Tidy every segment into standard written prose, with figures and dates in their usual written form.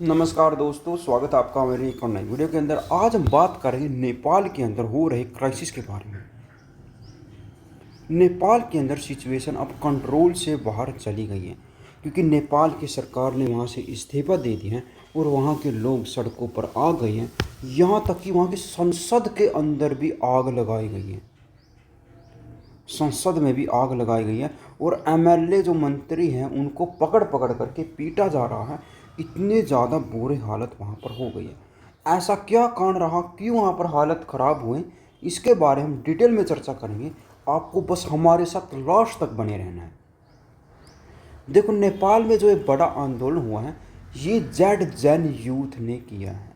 नमस्कार दोस्तों, स्वागत है आपका मेरी एक और नई वीडियो के अंदर। आज हम बात करेंगे नेपाल के अंदर हो रहे क्राइसिस के बारे में। नेपाल के अंदर सिचुएशन अब कंट्रोल से बाहर चली गई है, क्योंकि नेपाल की सरकार ने वहाँ से इस्तीफा दे दिया है और वहाँ के लोग सड़कों पर आ गए हैं। यहाँ तक कि वहाँ की संसद के अंदर भी आग लगाई गई है। संसद में भी आग लगाई गई है और एमएलए जो मंत्री हैं उनको पकड़ पकड़ करके पीटा जा रहा है। इतने ज़्यादा बुरे हालत वहाँ पर हो गई है। ऐसा क्या कारण रहा, क्यों वहाँ पर हालत ख़राब हुए, इसके बारे में हम डिटेल में चर्चा करेंगे। आपको बस हमारे साथ लास्ट तक बने रहना है। देखो, नेपाल में जो एक बड़ा आंदोलन हुआ है, ये जेड जैन यूथ ने किया है।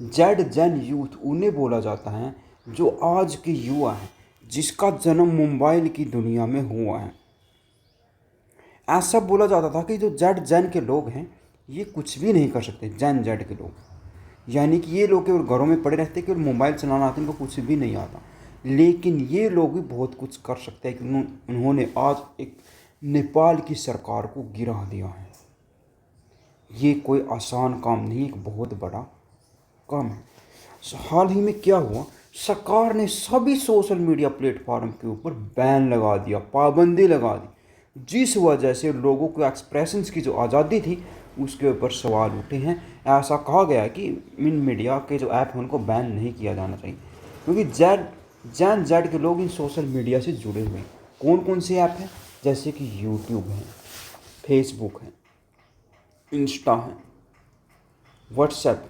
जेड जैन यूथ उन्हें बोला जाता है जो आज के युवा हैं, जिसका जन्म मोबाइल की दुनिया में हुआ है। ऐसा बोला जाता था कि जो जेड जैन के लोग हैं ये कुछ भी नहीं कर सकते। जैन जेड के लोग यानी कि ये लोग केवल घरों में पड़े रहते, केवल मोबाइल चलाना आता, इनको कुछ भी नहीं आता। लेकिन ये लोग भी बहुत कुछ कर सकते हैं कि उन्होंने आज एक नेपाल की सरकार को गिरा दिया है। ये कोई आसान काम नहीं, एक बहुत बड़ा काम है। हाल ही में क्या हुआ, सरकार ने सभी सोशल मीडिया प्लेटफॉर्म के ऊपर बैन लगा दिया, पाबंदी लगा दी, जिस वजह से लोगों को एक्सप्रेशंस की जो आज़ादी थी उसके ऊपर सवाल उठे हैं। ऐसा कहा गया है कि इन मीडिया के जो ऐप हैं उनको बैन नहीं किया जाना चाहिए, क्योंकि जैन जेड के लोग इन सोशल मीडिया से जुड़े हुए हैं। कौन कौन से ऐप हैं, जैसे कि यूट्यूब है, फेसबुक है, इंस्टा है, व्हाट्सएप,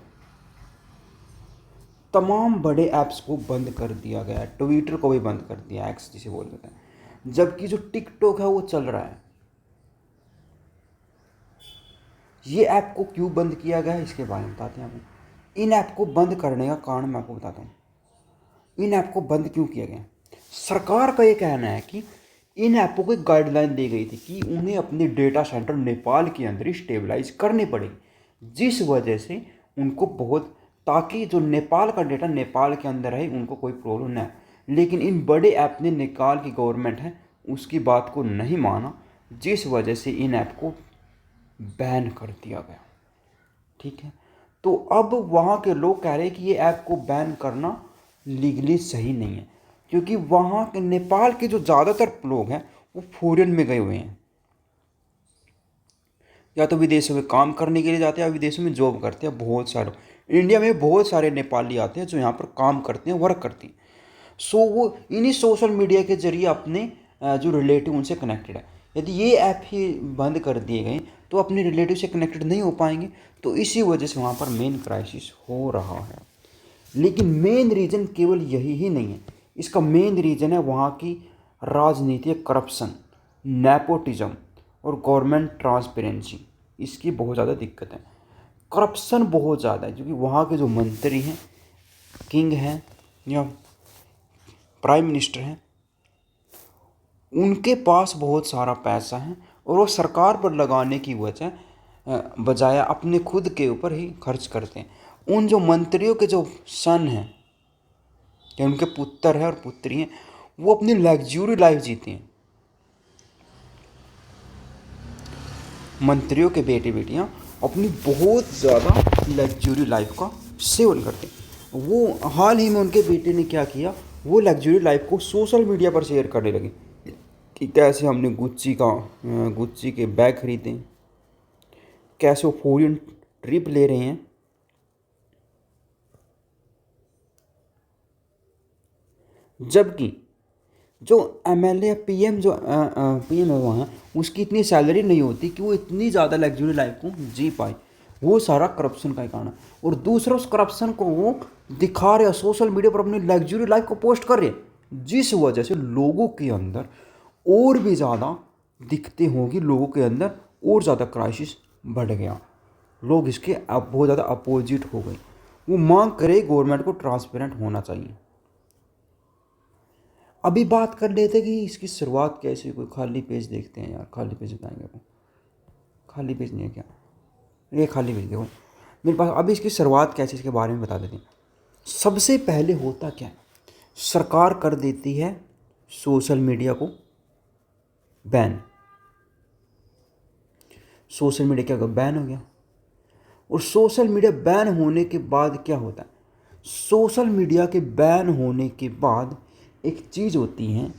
तमाम बड़े ऐप्स को बंद कर दिया गया है। ट्विटर को भी बंद कर दिया, एक्स जिसे बोल देते हैं। जबकि जो टिकटॉक है वो चल रहा है। ये ऐप को क्यों बंद किया गया है इसके बारे में बताते हैं आपको। इन ऐप को बंद करने का कारण मैं आपको बताता हूँ। इन ऐप को बंद क्यों किया गया, सरकार का ये कहना है कि इन ऐपों को एक गाइडलाइन दी गई थी कि उन्हें अपने डेटा सेंटर नेपाल के अंदर ही स्टेबलाइज करने पड़ेगी, जिस वजह से उनको बहुत, ताकि जो नेपाल का डेटा नेपाल के अंदर है उनको कोई प्रॉब्लम ना है। लेकिन इन बड़े ऐप ने नेपाल की गवर्नमेंट है उसकी बात को नहीं माना, जिस वजह से इन ऐप को बैन कर दिया गया। ठीक है, तो अब वहाँ के लोग कह रहे हैं कि ये ऐप को बैन करना लीगली सही नहीं है, क्योंकि वहाँ के नेपाल के जो ज़्यादातर लोग हैं वो फॉरेन में गए हुए हैं, या तो विदेशों में काम करने के लिए जाते हैं या विदेशों में जॉब करते हैं। बहुत सारे इंडिया में बहुत सारे नेपाली आते हैं जो यहाँ पर काम करते हैं, वर्क करते हैं। सो वो इन्हीं सोशल मीडिया के जरिए अपने जो रिलेटिव उनसे कनेक्टेड है। यदि ये ऐप ही बंद कर दिए गए तो अपने रिलेटिव से कनेक्टेड नहीं हो पाएंगे, तो इसी वजह से वहाँ पर मेन क्राइसिस हो रहा है। लेकिन मेन रीज़न केवल यही ही नहीं है, इसका मेन रीज़न है वहाँ की राजनीति, करप्शन, नेपोटिज्म और गवर्नमेंट ट्रांसपेरेंसी। इसकी बहुत ज़्यादा दिक्कत है। करप्शन बहुत ज़्यादा है, क्योंकि वहाँ के जो मंत्री हैं, किंग हैं या प्राइम मिनिस्टर हैं, उनके पास बहुत सारा पैसा है और वो सरकार पर लगाने की वजह बजाय अपने खुद के ऊपर ही खर्च करते हैं। उन जो मंत्रियों के जो सन हैं या उनके पुत्र हैं और पुत्री हैं, वो अपनी लग्जूरी लाइफ जीते हैं। मंत्रियों के बेटे बेटियां अपनी बहुत ज़्यादा लग्जूरी लाइफ का सेवन करते हैं। वो हाल ही में उनके बेटे ने क्या किया, वो लग्जूरी लाइफ को सोशल मीडिया पर शेयर करने लगे कि कैसे हमने गुच्ची के बैग खरीदे, कैसे वो फॉरेन ट्रिप ले रहे हैं। जबकि जो एमएलए या पीएम जो पीएम है वहाँ, उसकी इतनी सैलरी नहीं होती कि वो इतनी ज़्यादा लग्जरी लाइफ को जी पाए। वो सारा करप्शन का ही कारण है। और दूसरा उस करप्शन को वो दिखा रहे हैं सोशल मीडिया पर, अपनी लग्जरी लाइफ को पोस्ट कर रहे हैं, जिस वजह से लोगों के अंदर और भी ज़्यादा दिक्कतें होंगी, लोगों के अंदर और ज़्यादा क्राइसिस बढ़ गया। लोग इसके बहुत ज़्यादा अपोजिट हो गए। वो मांग करे गवर्नमेंट को ट्रांसपेरेंट होना चाहिए। अभी बात कर लेते हैं कि इसकी शुरुआत कैसे हुई। कोई खाली पेज देखते हैं यार, खाली पेज बताएंगे आपको। खाली पेज नहीं है क्या, ये खाली पेज देखो मेरे पास। अभी इसकी शुरुआत कैसे, इसके बारे में बता देते हैं। सबसे पहले होता क्या है, सरकार कर देती है सोशल मीडिया को बैन। सोशल मीडिया क्या बैन हो गया। और सोशल मीडिया बैन होने के बाद क्या होता है, सोशल मीडिया के बैन होने के बाद एक चीज़ होती है,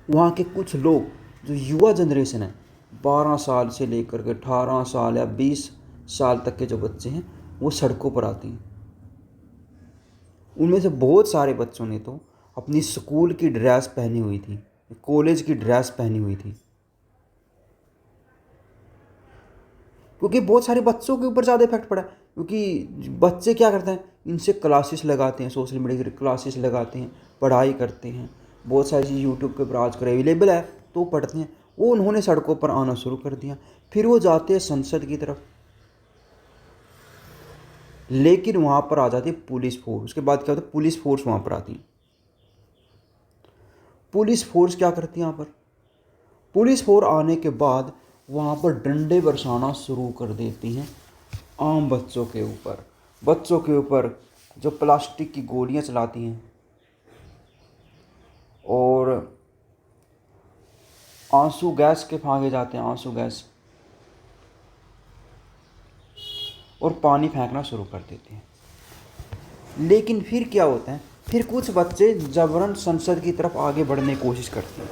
वहाँ के कुछ लोग जो युवा जनरेशन है, 12 साल से लेकर के 18 साल या 20 साल तक के जो बच्चे हैं, वो सड़कों पर आते हैं। उनमें से बहुत सारे बच्चों ने तो अपनी स्कूल की ड्रेस पहनी हुई थी, कॉलेज की ड्रेस पहनी हुई थी, क्योंकि बहुत सारे बच्चों के ऊपर ज़्यादा इफेक्ट पड़ा। क्योंकि बच्चे क्या करते हैं, इनसे क्लासेस लगाते हैं, सोशल मीडिया की क्लासेस लगाते हैं, पढ़ाई करते हैं, बहुत सारी चीज़ यूट्यूब के ऊपर आजकल अवेलेबल है तो पढ़ते हैं। वो उन्होंने सड़कों पर आना शुरू कर दिया, फिर वो जाते हैं संसद की तरफ, लेकिन वहाँ पर आ जाती है पुलिस फोर्स। उसके बाद क्या होता है, पुलिस फोर्स वहाँ पर आती है। पुलिस फोर्स क्या करती है यहाँ पर, पुलिस फोर्स आने के बाद वहाँ पर डंडे बरसाना शुरू कर देती हैं आम बच्चों के ऊपर। बच्चों के ऊपर जो प्लास्टिक की गोलियाँ चलाती हैं और आंसू गैस के फांके जाते हैं, आंसू गैस, और पानी फेंकना शुरू कर देते हैं। लेकिन फिर क्या होता है, फिर कुछ बच्चे जबरन संसद की तरफ आगे बढ़ने की कोशिश करते हैं,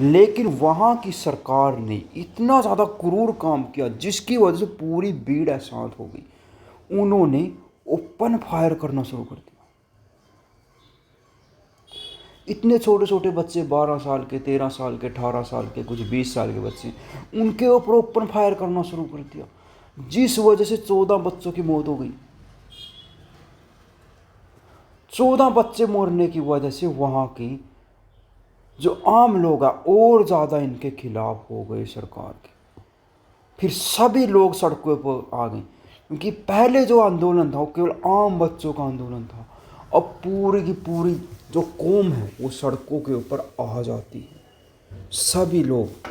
लेकिन वहाँ की सरकार ने इतना ज़्यादा क्रूर काम किया जिसकी वजह से पूरी भीड़ शांत हो गई। उन्होंने ओपन फायर करना शुरू कर दिया। इतने छोटे छोटे बच्चे, 12 साल के, 13 साल के, 18 साल के, कुछ 20 साल के बच्चे, उनके ऊपर ओपन फायर करना शुरू कर दिया, जिस वजह से 14 बच्चों की मौत हो गई। 14 बच्चे मरने की वजह से वहाँ की जो आम लोग हैं और ज़्यादा इनके खिलाफ हो गए सरकार के। फिर सभी लोग सड़कों पर आ गए, क्योंकि पहले जो आंदोलन था वो केवल आम बच्चों का आंदोलन था। अब पूरी की पूरी जो कौम है वो सड़कों के ऊपर आ जाती है, सभी लोग,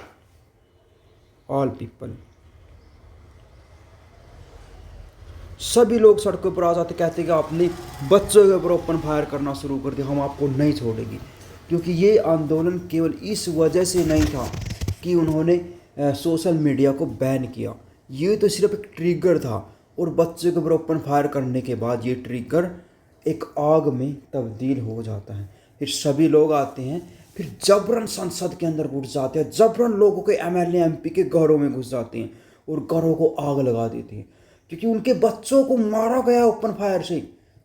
ऑल पीपल, सभी लोग सड़कों पर आ जाते, कहते कि आपने बच्चों के ऊपर ओपन फायर करना शुरू कर दिया, हम आपको नहीं छोड़ेंगे। क्योंकि ये आंदोलन केवल इस वजह से नहीं था कि उन्होंने सोशल मीडिया को बैन किया, ये तो सिर्फ एक ट्रिगर था। और बच्चों के ऊपर ओपन फायर करने के बाद ये ट्रिगर एक आग में तब्दील हो जाता है। फिर सभी लोग आते हैं, फिर जबरन संसद के अंदर घुस जाते हैं, जबरन लोगों के एमएलए एमपी के घरों में घुस जाते हैं और घरों को आग लगा देते हैं, क्योंकि उनके बच्चों को मारा गया ओपन फायर से।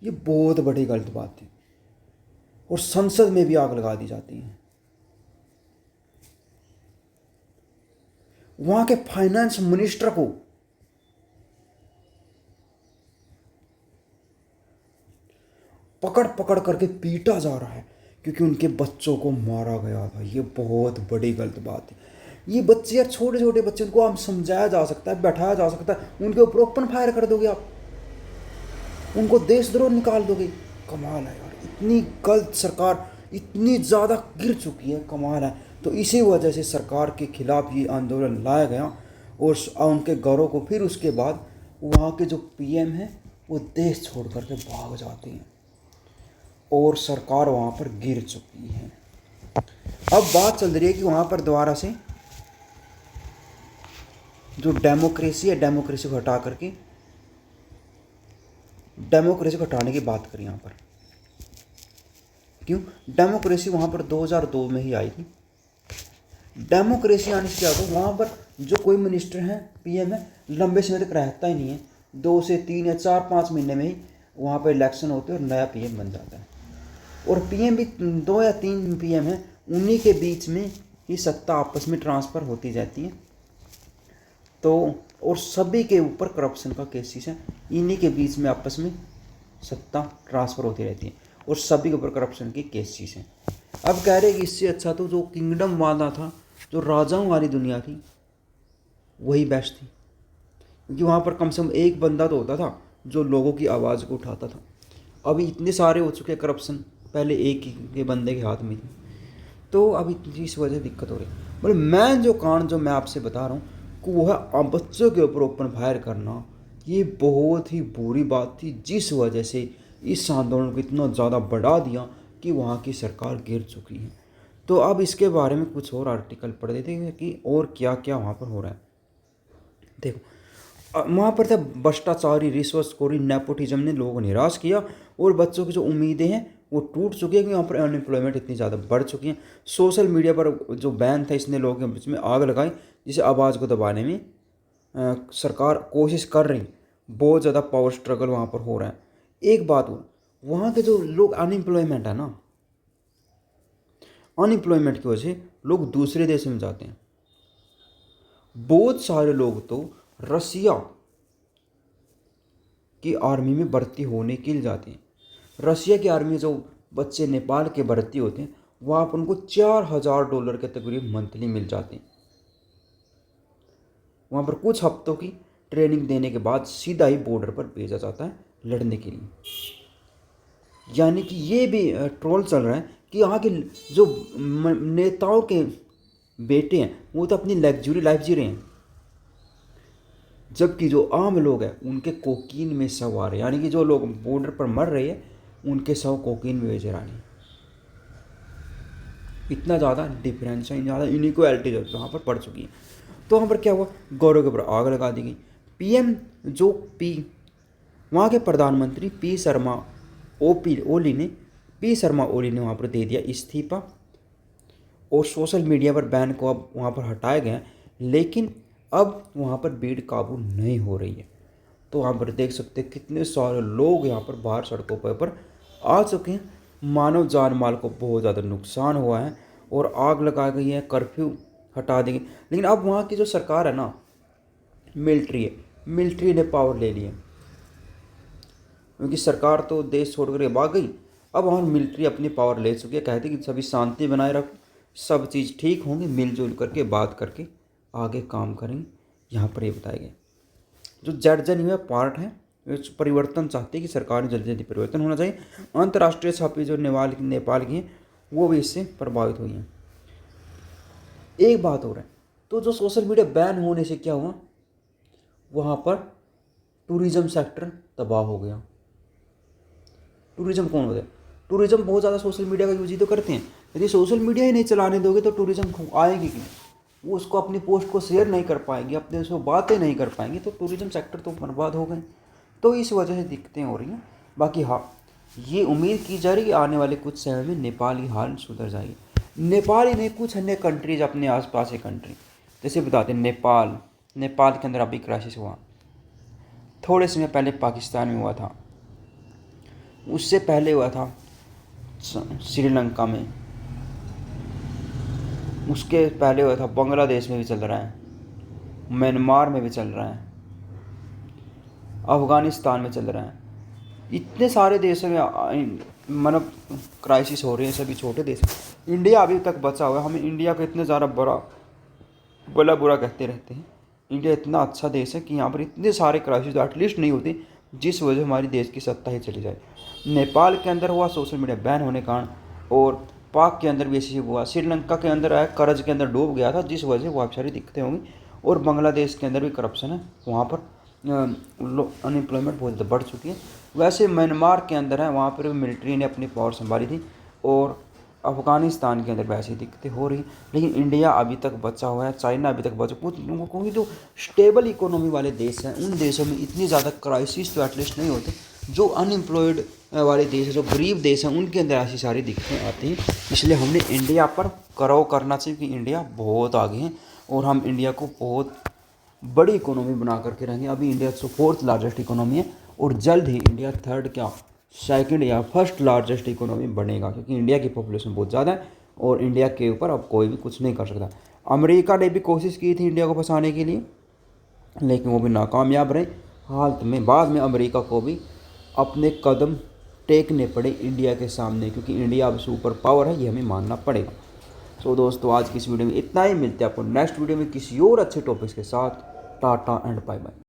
ये बहुत बड़ी गलत बात थी। और संसद में भी आग लगा दी जाती है। वहां के फाइनेंस मिनिस्टर को पकड़ पकड़ करके पीटा जा रहा है, क्योंकि उनके बच्चों को मारा गया था। ये बहुत बड़ी गलत बात है। ये बच्चे यार, छोटे छोटे बच्चे, उनको हम समझाया जा सकता है, बैठाया जा सकता है, उनके ऊपर ओपन फायर कर दोगे आप, उनको देशद्रोह निकाल दोगे। कमाल है यार, इतनी गलत सरकार इतनी ज़्यादा गिर चुकी है, कमाल है। तो इसी वजह से सरकार के खिलाफ ये आंदोलन लाया गया और उनके घरों को, फिर उसके बाद वहाँ के जो पीएम हैं वो देश छोड़ करके भाग जाते हैं और सरकार वहाँ पर गिर चुकी है। अब बात चल रही है कि वहाँ पर दोबारा से जो डेमोक्रेसी है, डेमोक्रेसी को हटा करके, डेमोक्रेसी को हटाने की बात करें यहाँ पर। क्यों? डेमोक्रेसी वहाँ पर 2002 में ही आई थी। डेमोक्रेसी आने से क्या होता है, वहाँ पर जो कोई मिनिस्टर है, पीएम है, लंबे समय तक रहता ही नहीं है। 2 से 3 या 4-5 महीने में ही वहाँ पर इलेक्शन होते हैं और नया पीएम बन जाता है। और पीएम भी 2 या 3 पीएम है, उन्हीं के बीच में ही सत्ता आपस में ट्रांसफ़र होती जाती है। तो और सभी के ऊपर करप्शन का केसेस है, इन्हीं के बीच में आपस में सत्ता ट्रांसफ़र होती रहती है और सभी के ऊपर करप्शन के केसेस हैं। अब कह रहे कि इससे अच्छा तो जो किंगडम वाला था, जो राजाओं वाली दुनिया थी, वही बेस्ट थी। क्योंकि वहाँ पर कम से कम एक बंदा तो होता था जो लोगों की आवाज़ को उठाता था। अभी इतने सारे हो चुके करप्शन, पहले एक ही के बंदे के हाथ में थी। तो अभी इस वजह से दिक्कत हो रही है। मतलब मैं जो कांड जो मैं आपसे बता रहा हूँ कि वो है बच्चों के ऊपर ओपन फायर करना। ये बहुत ही बुरी बात थी, जिस वजह से इस आंदोलन को इतना ज़्यादा बढ़ा दिया कि वहाँ की सरकार गिर चुकी है। तो अब इसके बारे में कुछ और आर्टिकल पढ़ देते हैं कि और क्या क्या वहाँ पर हो रहा है। देखो, वहाँ पर था भ्रष्टाचारी, रिश्वतखोरी, नेपोटिज्म ने लोगों को निराश किया और बच्चों की जो उम्मीदें हैं वो टूट चुकी है, क्योंकि यहाँ पर अनएम्प्लॉयमेंट इतनी ज़्यादा बढ़ चुकी है। सोशल मीडिया पर जो बैन था इसने लोगों के बीच में आग लगाई, जिसे आवाज़ को दबाने में सरकार कोशिश कर रही। बहुत ज़्यादा पावर स्ट्रगल वहाँ पर हो रहा है। एक बात हो, वहाँ के जो लोग अनएम्प्लॉयमेंट है ना, अनएम्प्लॉयमेंट की वजह से लोग दूसरे देश में जाते हैं। बहुत सारे लोग तो रसिया की आर्मी में भर्ती होने के लिए जाते हैं। रसिया की आर्मी में जो बच्चे नेपाल के भर्ती होते हैं वहाँ पर उनको $4000 के तकरीब मंथली मिल जाते हैं। वहाँ पर कुछ हफ्तों की ट्रेनिंग देने के बाद सीधा ही बॉर्डर पर भेजा जाता है लड़ने के लिए। यानी कि ये भी ट्रोल चल रहा है कि यहाँ के जो नेताओं के बेटे हैं वो तो अपनी लग्जरी लाइफ जी रहे हैं, जबकि जो आम लोग हैं उनके कोकीन में शव आ रहे हैं। यानी कि जो लोग बॉर्डर पर मर रहे हैं उनके शव कोकीन में बेचे जा रहे हैं। इतना ज़्यादा डिफरेंस है, ज़्यादा इनइक्वालिटी जो वहाँ पर पड़ चुकी है। तो वहाँ पर क्या हुआ, गौरव के ऊपर आग लगा दी गई। पीएम जो वहाँ के प्रधानमंत्री पी शर्मा ओली ने वहाँ पर दे दिया इस्तीफा, और सोशल मीडिया पर बैन को अब वहाँ पर हटाया गया। लेकिन अब वहाँ पर भीड़ काबू नहीं हो रही है। तो वहाँ पर देख सकते हैं कितने सारे लोग यहाँ पर बाहर सड़कों पर आ चुके हैं। मानव जान माल को बहुत ज़्यादा नुकसान हुआ है और आग लगा गई है, कर्फ्यू हटा देंगे। लेकिन अब वहाँ की जो सरकार है ना, मिलिट्री ने पावर ले लिया, क्योंकि सरकार तो देश छोड़ कर भाग गई। अब वहाँ मिलिट्री अपनी पावर ले चुकी है, कहती है कि सभी शांति बनाए रखो, सब चीज़ ठीक होंगी, मिलजुल करके बात करके आगे काम करेंगे। यहाँ पर ये बताया गया जो जर्जन हुआ पार्ट है, परिवर्तन चाहती है कि सरकार में जल्दी जल्दी परिवर्तन होना चाहिए। अंतर्राष्ट्रीय छापी जो नेपाल की हैं वो भी इससे प्रभावित हुई हैं। एक बात हो रहा है, तो जो सोशल मीडिया बैन होने से क्या हुआ, वहाँ पर टूरिज्म सेक्टर तबाह हो गया। टूरिज्म कौन होता है, टूरिज्म बहुत ज़्यादा सोशल मीडिया का यूज ही तो करते हैं। यदि सोशल मीडिया ही नहीं चलाने दोगे तो टूरिज्म आएगी क्यों, वो उसको अपनी पोस्ट को शेयर नहीं कर पाएंगे, अपने उसको बातें नहीं कर पाएंगे, तो टूरिज्म सेक्टर तो बर्बाद हो गए। तो इस वजह से दिक्कतें हो रही हैं। बाकी हाँ, ये उम्मीद की जा रही है कि आने वाले कुछ समय में नेपाल की हाल सुधर जाएगी। नेपाल ही नहीं, कुछ अन्य कंट्रीज अपने आसपास के कंट्री जैसे बताते हैं, नेपाल के अंदर अभी क्राइसिस हुआ, थोड़े समय पहले पाकिस्तान में हुआ था, उससे पहले हुआ था श्रीलंका में, उसके पहले हुआ था बांग्लादेश में भी चल रहा है, म्यांमार में भी चल रहा है, अफ़गानिस्तान में चल रहा है। इतने सारे देशों में मतलब क्राइसिस हो रहे हैं, सभी छोटे देश। इंडिया अभी तक बचा हुआ है। हमें इंडिया को इतने ज़्यादा बुरा कहते रहते हैं। इंडिया इतना अच्छा देश है कि यहाँ पर इतने सारे क्राइसिस एटलीस्ट नहीं होते जिस वजह हमारी देश की सत्ता ही चली जाए। नेपाल के अंदर हुआ सोशल मीडिया बैन होने के कारण, और पाक के अंदर भी ऐसे हुआ, श्रीलंका के अंदर आया कर्ज के अंदर डूब गया था जिस वजह से बहुत सारी दिक्कतें होंगी, और बांग्लादेश के अंदर भी करप्शन है, वहाँ पर अनएम्प्लॉयमेंट बहुत ज़्यादा बढ़ चुकी है। वैसे म्यांमार के अंदर है, वहाँ पर मिलिट्री ने अपनी पावर संभाली थी, और अफ़गानिस्तान के अंदर वैसी दिक्कतें हो रही। लेकिन इंडिया अभी तक बचा हुआ है, चाइना अभी तक बचा, कुछ लोगों को जो स्टेबल इकोनॉमी वाले देश हैं उन देशों में इतनी ज़्यादा क्राइसिस तो एटलीस्ट नहीं होते। जो अनएम्प्लॉयड वाले देश हैं, जो गरीब देश हैं, उनके अंदर ऐसी सारी दिक्कतें आती हैं। इसलिए हमने इंडिया पर गर्व करना चाहिए कि इंडिया बहुत आगे है और हम इंडिया को बहुत बड़ी इकोनॉमी बना करके रहेंगे। अभी इंडिया 4th लार्जेस्ट इकोनॉमी है और जल्द ही इंडिया 2nd या 1st लार्जेस्ट इकोनॉमी बनेगा, क्योंकि इंडिया की पॉपुलेशन बहुत ज़्यादा है और इंडिया के ऊपर अब कोई भी कुछ नहीं कर सकता। अमेरिका ने भी कोशिश की थी इंडिया को फंसाने के लिए, लेकिन वो भी नाकामयाब रहे। हालत में बाद में अमेरिका को भी अपने कदम टेकने पड़े इंडिया के सामने, क्योंकि इंडिया अब सुपर पावर है, ये हमें मानना पड़ेगा। तो दोस्तों आज की इस वीडियो में इतना ही। मिलते हैं आपको नेक्स्ट वीडियो में किसी और अच्छे टॉपिक्स के साथ। Tata and bye bye.